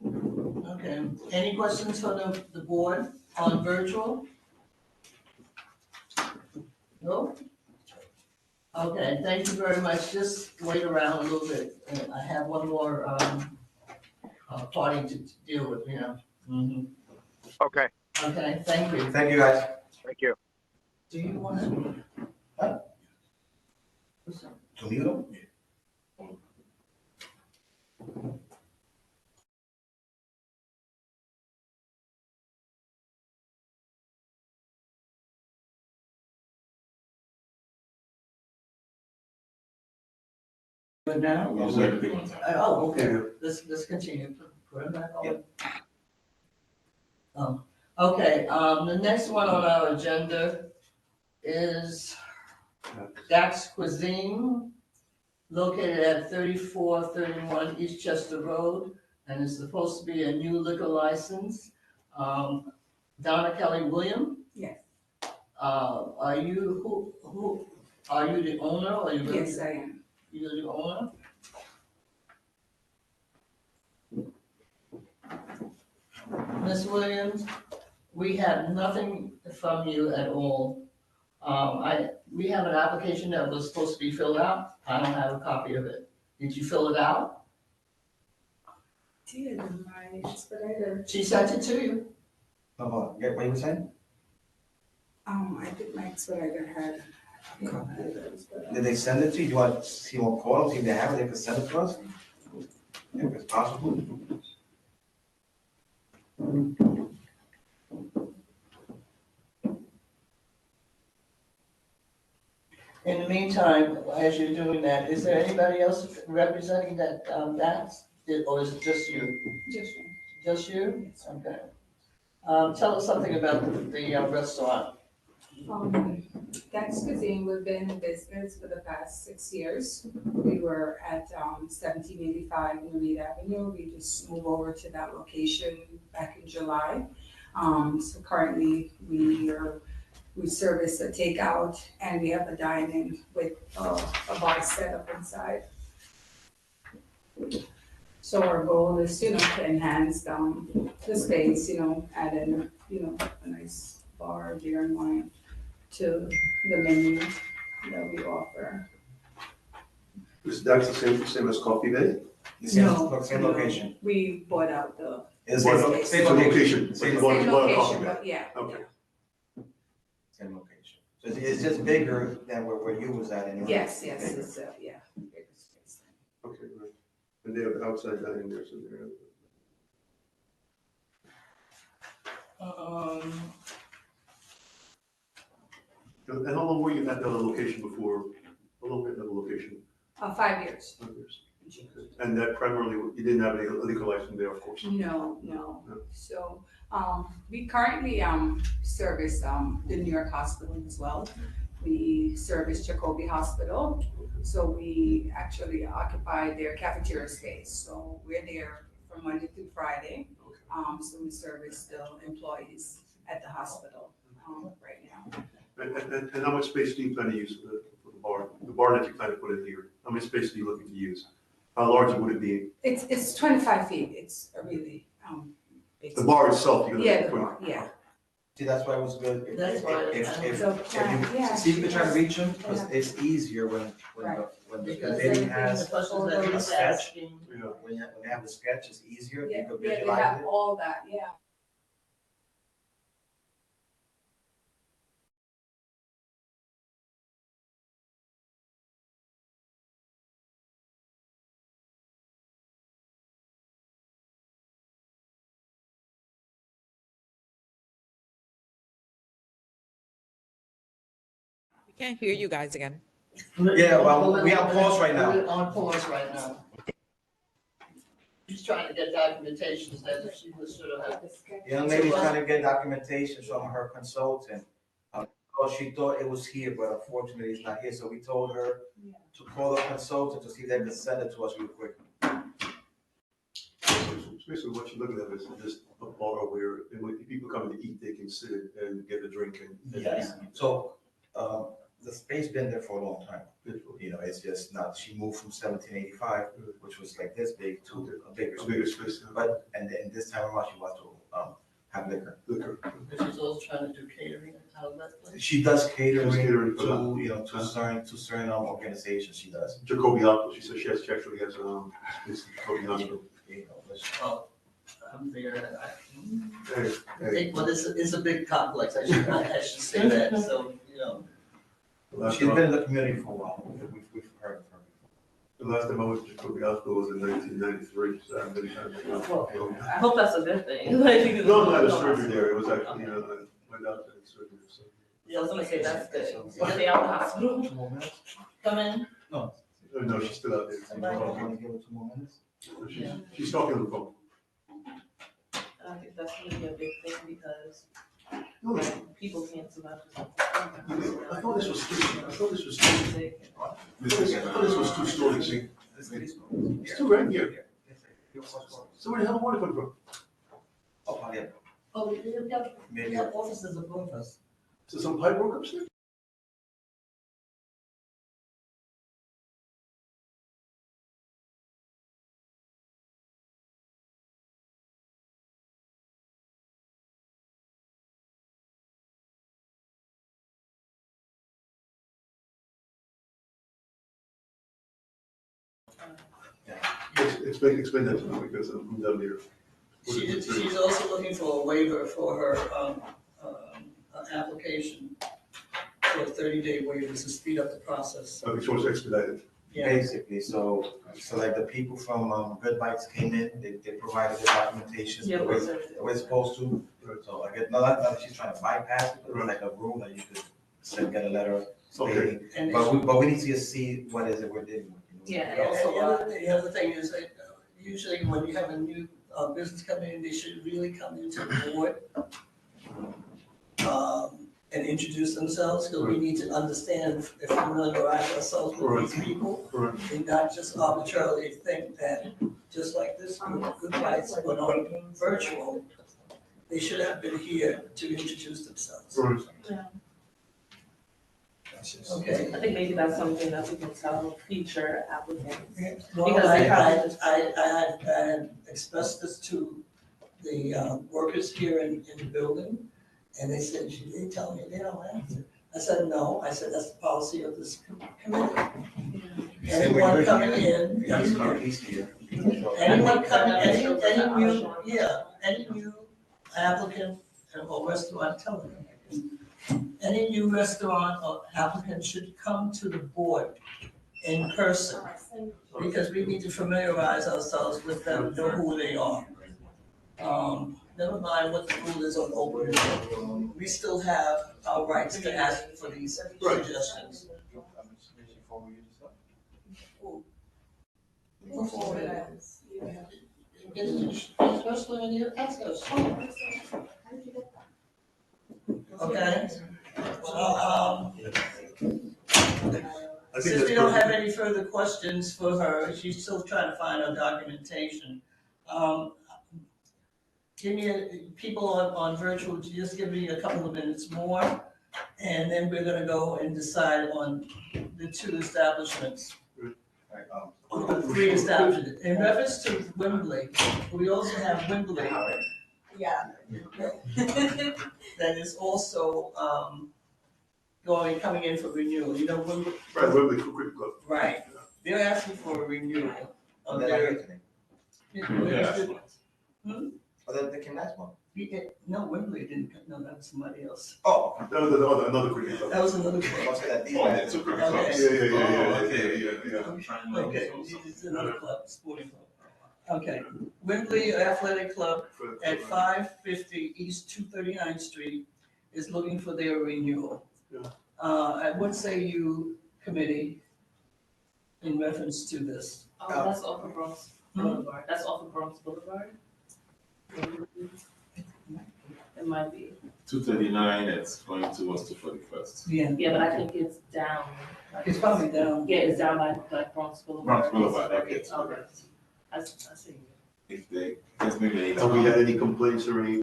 Okay, any questions for the board on virtual? No? Okay, thank you very much. Just wait around a little bit. I have one more, party to deal with, you know. Mhm. Okay. Okay, thank you. Thank you, guys. Thank you. Do you want to? Huh? Toledo? Good now? Use everything on time. Oh, okay, let's continue. Put it back on. Yep. Okay, the next one on our agenda is Dax Cuisine, located at 3431 East Chester Road, and it's supposed to be a new liquor license. Donna Kelly William? Yes. Are you, are you the owner, or you? Yes, I am. You're the owner? Ms. Williams, we have nothing from you at all. We have an application that was supposed to be filled out. I don't have a copy of it. Did you fill it out? Did my expediter? She sent it to you. Yeah, what you were saying? I think my expediter had a copy of it. Did they send it to you? Do you want to see what call them, see if they have it, they can send it to us? If it's possible. In the meantime, as you're doing that, is there anybody else representing that, or is it just you? Just me. Just you? Okay. Tell us something about the restaurant. That's Cuisine, we've been in business for the past 6 years. We were at 1785 Reed Avenue. We just moved over to that location back in July. So currently we service a takeout and we have a dine-in with a bar set up inside. So our goal is, to enhance the space, add in, a nice bar, beer and wine to the menu that we offer. That's the same as Coffee Day? No, Same location. we bought out the. It's the same space. Same location. Same But you bought a Coffee location, Day. but yeah. Okay. Same location. So it's just bigger than where you was at anyway. Yes, it's yeah. bigger space. Okay, right. And they have outside dining there, so they're. And how long were you at the other location before? How long were you at the other location? 5 years. 5 years. Okay. And that primarily, you didn't have any liquor license there, of course? No. No. So, we currently, service, the New York Hospital as well. We service Jacobi Hospital, so we actually occupy their cafeteria space. So we're there from Monday through Friday. So we service the employees at the hospital, right now. And how much space do you plan to use for the bar? The bar that you plan to put in here, how much space are you looking to use? How large would it be? It's 25 feet, it's a really, big. The bar itself, you're gonna. Yeah, the bar, yeah. See, that's why it was good. That's why- So, yeah. See if you can try to reach him, because it's easier when the Because committee everything, has the questions that a he's sketch. asking. Yeah. When they have the sketch, it's easier, you Yeah, can they visualize have it. all that, yeah. We can't hear you guys again. Yeah, well, we on pause right now. We're on pause right now. She's trying to get documentation that she was sort of have. The young lady's trying to get documentation from her consultant. Because she thought it was here, but unfortunately it's not here, so we told her to call the consultant to see if they can send it to us real quick. Basically, what you're looking at is just a bar where, and when people come to eat, they can sit and get a drink and. Yes, so, the space been there for a long time. It's just not, she moved from 1785, which was like this big, to a bigger space. But, and this time around, she wants to, have liquor. She's also trying to do catering out of that place. She does catering catering for to certain organizations, she does. Jacobi Hospital, she said she actually has, this Jacobi Hospital. Well, I'm there, Hey, I think, well, this is a big complex, I should say that, so, She's been in the community for a while, we've heard of her. The last time I was at Jacobi Hospital was in 1993, so I've been kind of. I hope that's a good thing. No, I had a surgery there, it was actually, I went out there and surgery, so. Yeah, I was gonna say that's good. One day out of the hospital. come in. No, she's still out there. Want to give her 2 more minutes? She's talking on the phone. I think that's gonna be a big thing because No, people can't survive. I thought this was two. I thought this was two. I thought this was 2 stories. It's 2 right here. So where the hell the water come from? Oh, yeah. Oh, we have offices above us. So some pipe broke upstairs? Explain that to me because I'm done here. She's also looking for a waiver for her, application for a 30-day waiver to speed up the process. Okay, so it's expedited. Yeah. Basically, so like the people from Good Bites came in, they provided the documentation the way we're supposed to. So I get, not that she's trying to bypass it, but it's like a rule that you could get a letter Okay. And But we need to just see what is it we're dealing with. Yeah. And also, the other thing is that usually when you have a new business coming in, they should really come into the board and introduce themselves, because we need to understand if we familiarize ourselves with these people, and not just arbitrarily think that, just like this group, Good Lights went on virtual, they should have been here to introduce themselves. Yeah. Okay. I think maybe that's something that we can tell future applicants. Well, Because I they probably had expressed this to the workers here in the building, and they said, they tell me they don't answer. I said, no, I said, that's the policy of this committee. Anyone coming in, anyone coming, any new applicant or restaurant, tell them. Any new restaurant or applicant should come to the board in person, because we need to familiarize ourselves with them, know who they are. Never mind what the rule is on open, we still have our rights to ask for these suggestions. Before it ends. Especially when you ask us. Okay? Well, since we don't have any further questions for her, she's still trying to find her documentation. Give me, people on virtual, just give me a couple of minutes more, and then we're gonna go and decide on the two establishments. The three establishments. In reference to Wembley, we also have Wembley. Yeah. That is also, coming in for renewal, you know, Wembley. Right, Wembley Cricket Club. Right, they're asking for a renewal of their. They came last one. No, Wembley didn't, no, that was somebody else. Oh. Another cricket club. That was another club. Yeah. Okay, it's another club, sporting club. Okay, Wembley Athletic Club at 550 East 239th Street is looking for their renewal. And what say you, committee, in reference to this? That's off of Bronx Boulevard. That's off of Bronx Boulevard. It might be. 239, it's going towards 241st. Yeah. Yeah, but I think it's down. It's probably down. Yeah, it's down by Bronx Boulevard. Bronx Boulevard, okay. Okay. I see. If they, it's maybe. Have we had any complaints or any?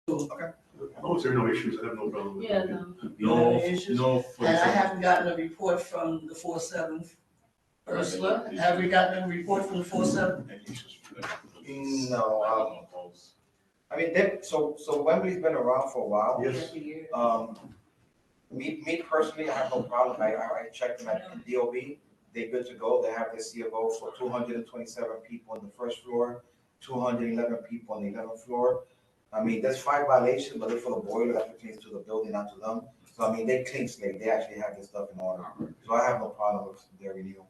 Okay. Oh, there are no issues, I have no problem with it. Yeah, no. No, issues? no. And I haven't gotten a report from the 4-7 Ursula. Have we gotten a report from the 4-7? No, I mean, so Wembley's been around for a while. Yes. Me personally, I have no problem. I checked them at DOB. They're good to go. They have their CFO for 227 people on the first floor, 211 people on the 11th floor. I mean, there's 5 violations, but they're for the boiler that pertains to the building, not to them. So I mean, they clean slate. They actually have their stuff in order. So I have no problem with their renewal.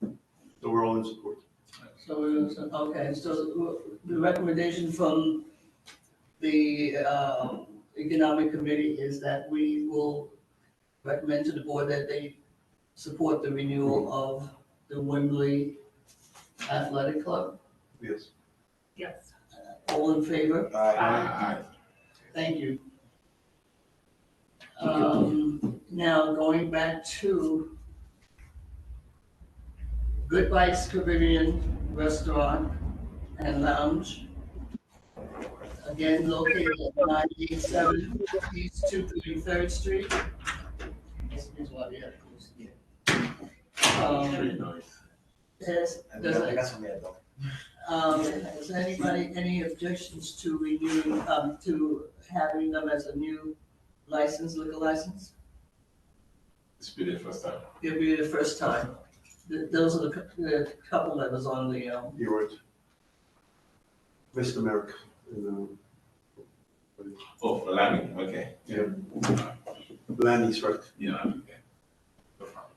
So we're all in support. So, okay, so the recommendation from the economic committee is that we will recommend to the board that they support the renewal of the Wembley Athletic Club. Yes. Yes. All in favor? Aye. Thank you. Now, going back to Good Bites Caribbean Restaurant and Lounge. Again, located at 987 East 233rd Street. This is why we have to Has anybody, any objections to renewing, to having them as a new license, liquor license? This will be the first time. It'll be the first time. Those are the couple that was on the, You're right. Mr. Merrick. Oh, for Lanny, okay. Yeah. Lanny's right. Yeah, okay. No problem.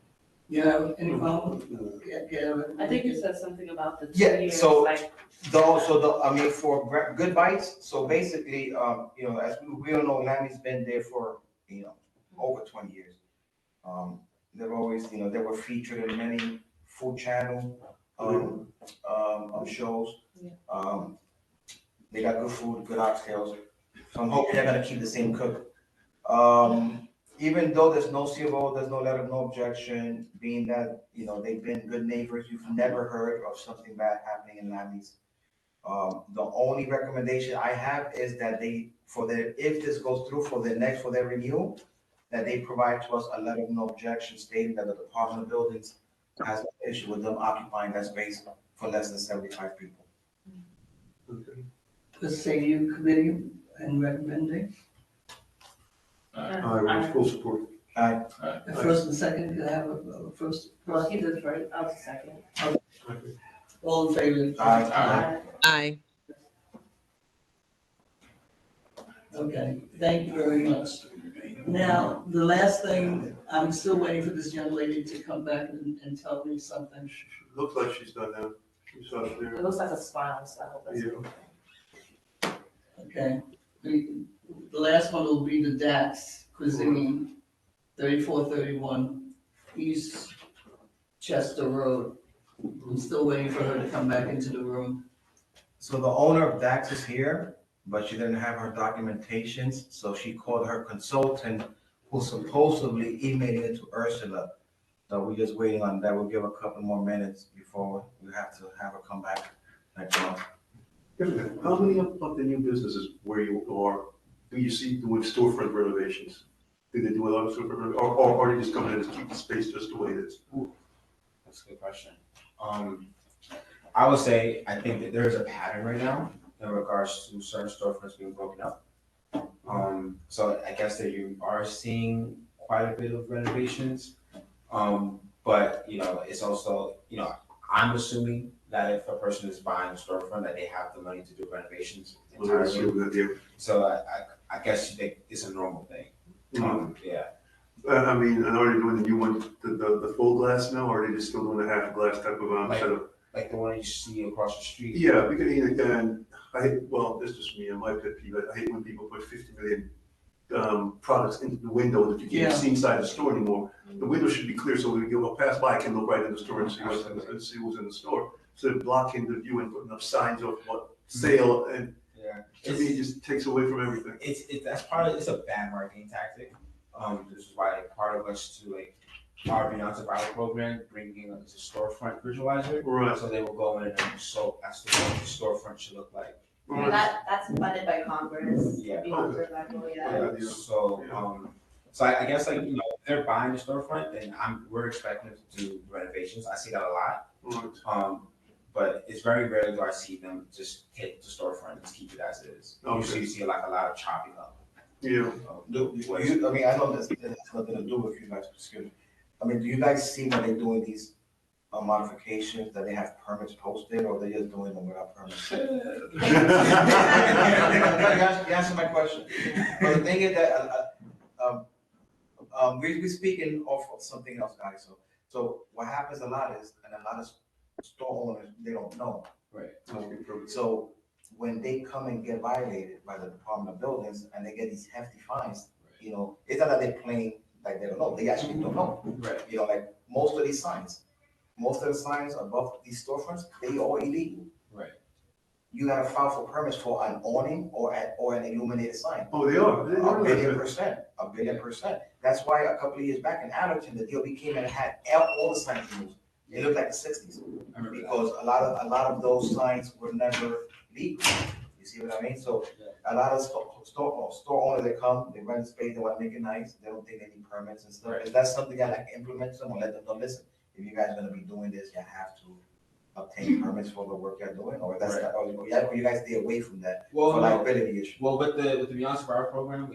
Yeah, any problem? Yeah, I think you said something about the 2 Yeah, years, so- like, I mean, for Good Bites, so basically, you know, as we all know, Lammy's been there for, you know, over 20 years. They've always, you know, they were featured in many food channel, shows. Yeah. They got good food, good oxtails, so I'm hoping they're gonna keep the same cook. Even though there's no CFO, there's no letter of no objection, being that, you know, they've been good neighbors, you've never heard of something bad happening in Lammy's. The only recommendation I have is that if this goes through for their renewal, that they provide to us a letter of no objection stating that the Department of Buildings has an issue with them occupying that space for less than 75 people. The SAU committee and recommending. I full support. The first and second, can I have a first? well, he did first, I was second. All in favor? Aye. Okay, thank you very much. Now, the last thing, I'm still waiting for this young lady to come back and tell me something. Looks like she's done now. She's out there. It looks like a smile, so I hope that's. Yeah. Okay, the last one will be the Dax Cuisine, 3431 East Chester Road. I'm still waiting for her to come back into the room. So the owner of Dax is here, but she didn't have her documentations, so she called her consultant, who's supposedly emailing it to Ursula. So we're just waiting on that. We'll give a couple more minutes before we have to have her come back next month. How many of the new businesses where you are, do you see doing storefront renovations? Do they do a lot of storefront renovations, or are they just coming in and keep the space just the way it is? That's a good question. I would say, I think that there's a pattern right now in regards to certain storefronts being broken up. So I guess that you are seeing quite a bit of renovations. But, you know, it's also, you know, I'm assuming that if a person is buying a storefront, that they have the money to do renovations entirely. So I guess it's a normal thing. Yeah. I mean, and are they doing the new one, the full glass now, or are they just still doing the half glass type of setup? Like the one you see across the street? Yeah, because again, I hate, well, this is just me and my pet peeve, I hate when people put 50 million products into the window that you can't see inside the store anymore. The window should be clear so when you go pass by, I can look right in the store and see what's in the store. Instead of blocking the view and putting up signs of what sale, and to me, it just takes away from everything. It's a bad marketing tactic. This is why part of us to like our Beyond Survival program, bringing us a storefront visualizer. Right. So they will go in and so that's what the storefront should look like. And that's funded by Congress. Yeah. Beyond Survival, yeah. So I guess like, you know, if they're buying the storefront, then we're expecting them to do renovations. I see that a lot. But it's very rare do I see them just take the storefront and just keep it as it is. Usually you see like a lot of chopping up. Yeah. I mean, I know this has nothing to do with you guys, excuse me. I mean, do you guys see when they're doing these modifications that they have permits posted, or they're just doing them without permits? You answer my question. But the thing is that we're speaking of something else, guys. So what happens a lot is, and a lot of store owners, they don't know. Right. So when they come and get violated by the Department of Buildings and they get these hefty fines, you know, it's not that they're playing like they don't know. They actually don't know. Right. You know, like most of the signs above these storefronts, they all illegal. Right. You gotta file for permits for an awning or an illuminated sign. Oh, they are. A billion percent. That's why a couple of years back in Allerton, the DOB came and had all the signs removed. It looked like the 60s because a lot of those signs were never legal. You see what I mean? So a lot of store owners, they come, they rent space, they want to make it nice. They don't think they need permits and stuff. If that's something I like implement them or let them know, listen, if you guys are gonna be doing this, you have to obtain permits for the work you're doing, or that's not, or you guys stay away from that for liability issue. Well, with the Beyond Survival program,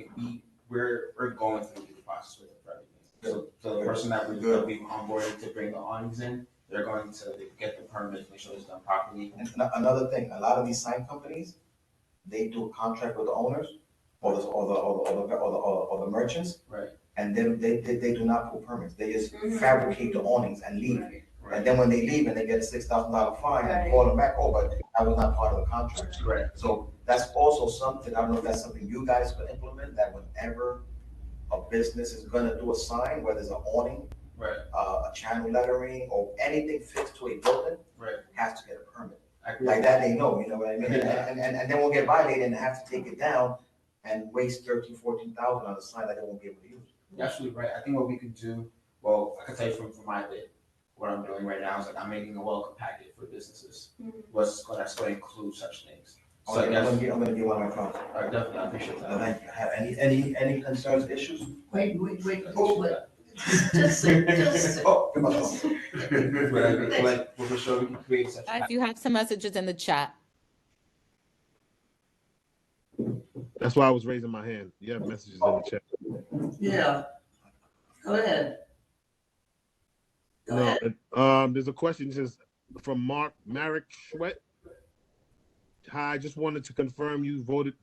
we're going through the process with it for everything. So the person that we've onboarded to bring the awnings in, they're going to get the permits, make sure it's done properly. And another thing, a lot of these sign companies, they do a contract with the owners or the merchants. Right. and then they do not pull permits. They just fabricate the awnings and leave. And then when they leave and they get a $6,000 fine and call them back, oh, but that was not part of the contract. Correct. So that's also something, I don't know if that's something you guys could implement, that whenever a business is gonna do a sign, whether it's an awning, Right. A channel lettering, or anything fixed to a building, Right. has to get a permit. I agree. Like that, they know, you know what I mean? Yeah. And then we'll get violated and have to take it down and waste 13,000-14,000 on a sign that they won't be able to use. You're absolutely right. I think what we could do, well, I can tell you from my bit, what I'm doing right now is like I'm making a welcome packet for businesses. That's going to include such things. So Okay, I I'm guess, gonna get one of my comments. all right, definitely, I appreciate that. Thank you. Have any concerns, issues? Wait, just say. Oh, you must go. Like, for sure, we can create such. Guys, you have some messages in the chat. That's why I was raising my hand. You have messages in the chat. Yeah. Go ahead. No, there's a question just from Marek Schwett. Hi, just wanted to confirm you voted.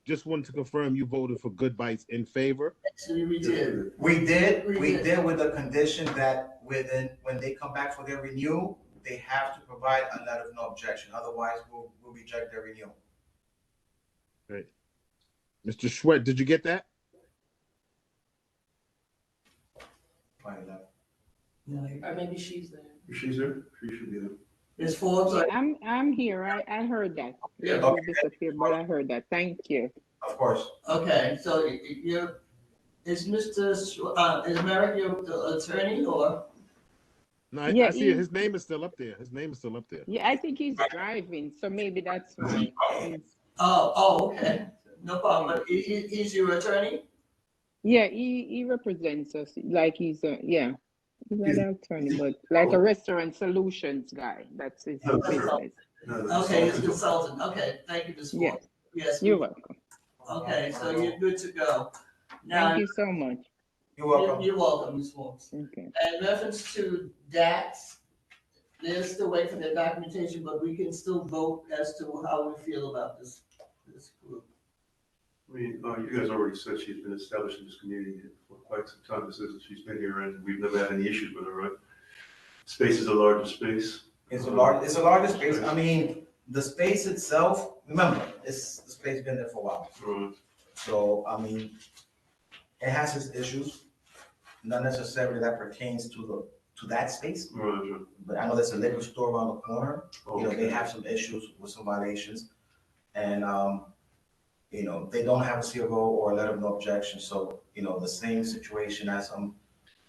Just wanted to confirm you voted for Good Bites in favor. Actually, we did. We did with the condition that when they come back for their renewal, they have to provide a letter of no objection. Otherwise, we'll reject their renewal. Great. Mr. Schwett, did you get that? Or maybe she's there. If she's there, she should be there. Ms. Forbes, I'm here. I heard that. Yeah, You disappeared, but I heard that. Thank you. Of course. okay, so is is Merrick your attorney or? No, Yeah, I see it. His name is still up there. His name is still up there. Yeah, I think he's driving, so maybe that's why. Okay, no problem, but he's your attorney? Yeah, he represents us like he's a he's an attorney, but like a restaurant solutions guy. That's his business. Okay, he's a consultant. Okay, thank you, Ms. Forbes. Yes. You're welcome. Okay, so you're good to go. Now, Thank you so much. You're welcome. You're welcome, Ms. Forbes. Okay. In reference to DAX, they're still waiting for their documentation, but we can still vote as to how we feel about this group. I mean, you guys already said she's been established in this community for quite some time. This is, she's been here and we've never had any issues with her, right? Space is a larger space. It's a larger space. I mean, the space itself, remember, the space been there for a while. Right. So, I mean, it has its issues, not necessarily that pertains to that space. Right. But I know there's a liquor store around the corner. Okay. You know, they have some issues with some violations. And, you know, they don't have a CRO or a letter of no objection. So, you know, the same situation as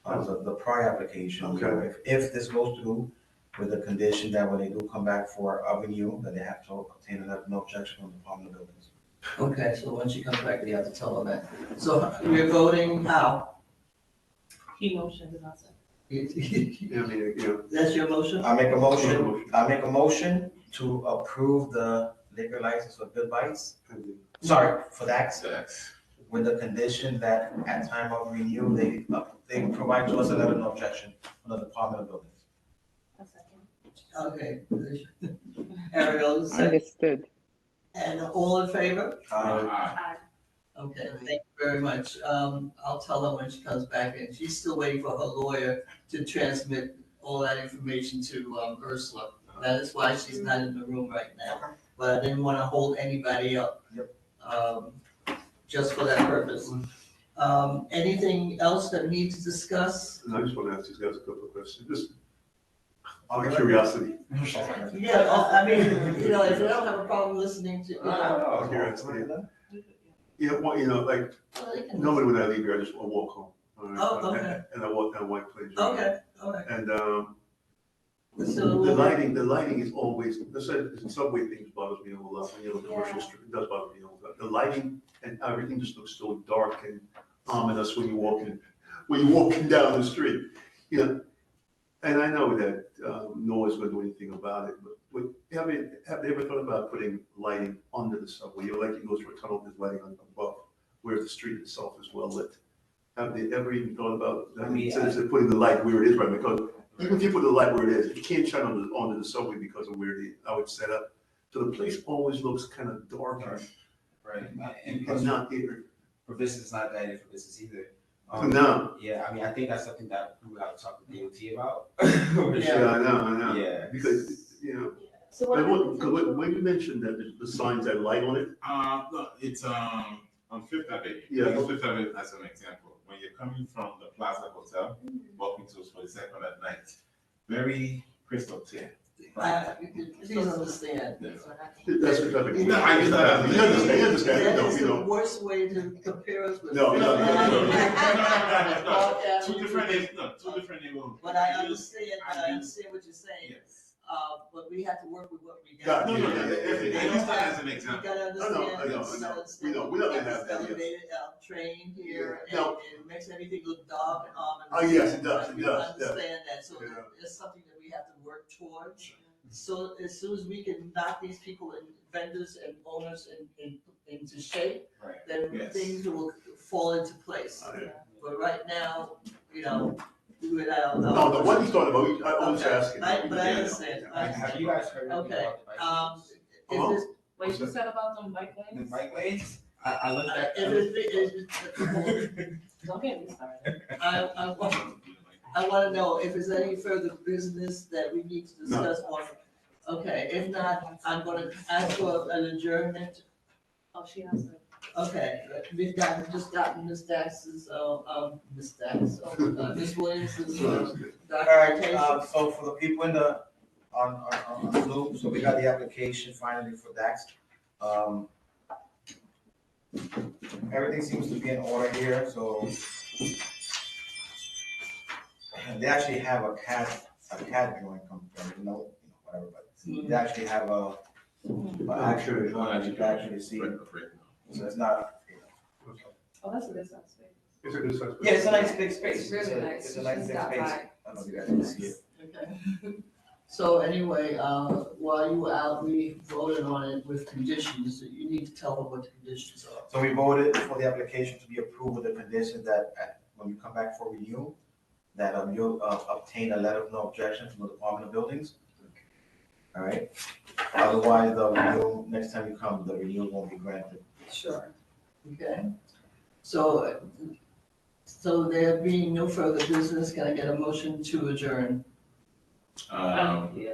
the prior application. Okay. You know, if this goes through with the condition that when they do come back for a renewal, that they have to obtain a letter of no objection from the Department of Buildings. Okay, so when she comes back, you have to tell her that. So we're voting how? He motioned and I said. Yeah, I mean, you know. That's your motion? I make a motion to approve the liquor license for Good Bites. Sorry, for that. With the condition that at time of renewal, they provide to us a letter of no objection from the Department of Buildings. Okay. Ariel, second. Understood. And all in favor? Aye. Okay, thank you very much. I'll tell her when she comes back in. She's still waiting for her lawyer to transmit all that information to Ursula. That is why she's not in the room right now. But I didn't want to hold anybody up. Just for that purpose. Anything else that we need to discuss? I just want to ask these guys a couple of questions, just out of curiosity. Yeah, I mean, you know, if you don't have a problem listening to, Out of curiosity. Yeah, well, you know, like, normally when I leave here, I just walk home. All right? Oh, okay. And I walk down White Plains. Okay, all right. And So- the lighting is always, the subway things bothers me a whole lot, you know, commercial street, it does bother me a whole lot. The lighting and everything just looks so dark and ominous when you're walking down the street, you know. And I know that no one's gonna do anything about it, but have they ever thought about putting lighting under the subway? You know, like you go through a tunnel, there's lighting on above, where the street itself is well lit. Have they ever even thought about that? Instead of putting the light where it is, right? Because even if you put the light where it is, you can't shine onto the subway because of how it's set up. So the place always looks kind of dark. Right. And not here. For business, it's not that for business either. No. Yeah, I mean, I think that's something that we would have to talk to DOT about. Yeah, I know. Yeah. Because, you know, So what when you mentioned that the signs had light on it, No, it's, on Fifth Avenue. Yeah. Use Fifth Avenue as an example. When you're coming from the Plaza Hotel, walking to 42nd at night, very crystal clear. Please understand. that's what I mean. No, I understand. You understand, That no, is you the know. worst way to compare us with. No. Two different neighborhoods. But I understand what you're saying. Yes. But we have to work with what we got. No, I use that as an You example. gotta understand. We don't have It's that, yes. elevated train here, and No. it makes everything look dark and ominous. Oh, yes, it does, We it does. understand that, so Yeah. it's something that we have to work towards. So as soon as we can knock these people and vendors and owners into shape, Right. then Yes. things will fall into place. Oh, yeah. But right now, you know, without. No, the one he's talking about, I was Okay. asking. But I understand. Have you guys heard anything Okay, about the bike lanes? Is this, What you said about them bike The lanes? bike lanes? I looked at. Don't get me started. I wanna know if there's any further business that we need to discuss on. Okay, if not, I'm gonna ask for an adjournment. Oh, she has it. Okay, we've just gotten Ms. Dax's, Ms. Dax, Ms. Williams's All right, documentation. so for the people in the, on the loop, so we got the application finally for Dax. Everything seems to be in order here, so. They actually have a CAD drawing compared, whatever, but they actually have an actual drawing you can actually see. So it's not, Oh, that's a good size space. It's a good size. yeah, it's a nice big space. It's really nice. It's a nice She's big got space. that. I don't know if you guys can see it. Okay. So anyway, while you were out, we voted on it with conditions. You need to tell them what the conditions are. So we voted for the application to be approved with the condition that when you come back for renewal, that you'll obtain a letter of no objection from the Department of Buildings. All right? Otherwise, the renewal, next time you come, the renewal won't be granted. Sure. Okay. So there being no further business, can I get a motion to adjourn? I make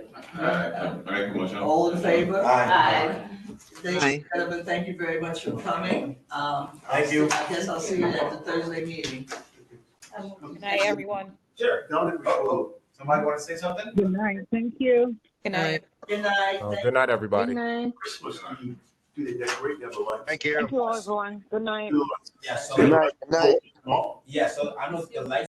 a motion. All in favor? Aye. Thank you, gentlemen. Thank you very much for coming. Thank you. I guess I'll see you at the Thursday meeting. Good night, everyone. Sure. Somebody want to say something? Good night. Thank you. Good night. Good night. Good night, everybody. night. Christmas, do they decorate, they have a light? Thank you. Thank you all, everyone. Good night. Yeah, so. Good night. Yeah, so I know the lights